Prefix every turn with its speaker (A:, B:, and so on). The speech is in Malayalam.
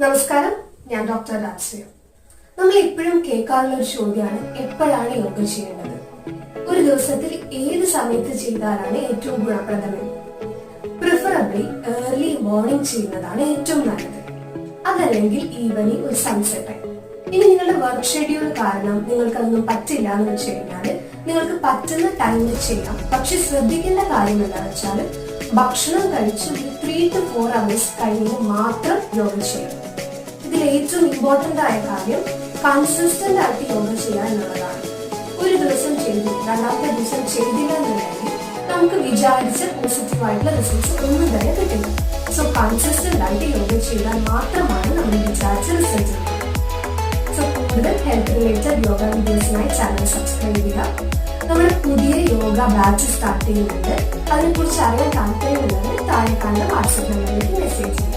A: നമസ്കാരം, ഞാൻ ഡോക്ടർ രാജശ്രീ. നമ്മൾ എപ്പോഴും കേൾക്കാറുള്ള ഒരു ചോദ്യമാണ്, എപ്പോഴാണ് യോഗ ചെയ്യേണ്ടത്? ഒരു ദിവസത്തിൽ ഏത് സമയത്ത് ചെയ്താലാണ് ഏറ്റവും ഗുണപ്രദമെന്ന്? പ്രിഫറബിളി ഏർലി മോർണിംഗ് ചെയ്യുന്നതാണ് ഏറ്റവും നല്ലത്. അതല്ലെങ്കിൽ ഈവനിങ് ഒരു സൺസെറ്റ് ടൈം. ഇനി നിങ്ങളുടെ വർക്ക് ഷെഡ്യൂൾ കാരണം നിങ്ങൾക്ക് അതൊന്നും പറ്റില്ല എന്ന് വെച്ച് കഴിഞ്ഞാൽ നിങ്ങൾക്ക് പറ്റുന്ന ടൈമിൽ ചെയ്യാം. പക്ഷെ ശ്രദ്ധിക്കേണ്ട കാര്യം എന്താണെന്ന് വെച്ചാൽ ഭക്ഷണം കഴിച്ച് ഒരു 3 to 4 hours കഴിഞ്ഞ് മാത്രം യോഗ ചെയ്യണം. ഇതിൽ ഏറ്റവും ഇമ്പോർട്ടന്റ് ആയ കാര്യം കൺസിസ്റ്റന്റ് ആയിട്ട് യോഗ ചെയ്യുക എന്നുള്ളതാണ്. ഒരു ദിവസം ചെയ്തു, രണ്ടാമത്തെ ദിവസം ചെയ്തില്ല എന്നുണ്ടെങ്കിൽ നമുക്ക് വിചാരിച്ച പോസിറ്റീവ് ആയിട്ടുള്ള റിസൾട്ട്സ് ഒന്നും തന്നെ കിട്ടില്ല. സോ കൺസിസ്റ്റന്റ് ആയിട്ട് യോഗ ചെയ്താൽ മാത്രമാണ് നമ്മൾ വിചാരിച്ച റിസൾട്ട് കിട്ടുന്നത്. സോ കൂടുതൽ ഹെൽത്ത് റിലേറ്റഡ് യോഗ വീഡിയോസിനായി ചാനൽ സബ്സ്ക്രൈബ് ചെയ്യുക. നമ്മുടെ പുതിയ യോഗ ബാച്ച് സ്റ്റാർട്ട് ചെയ്യുന്നുണ്ട്. അതിനെക്കുറിച്ച് അറിയാൻ താല്പര്യമുള്ളവർ താഴെ കാണുന്ന വാട്സ്ആപ്പ് നമ്പറിലേക്ക് മെസ്സേജ് ചെയ്യുക.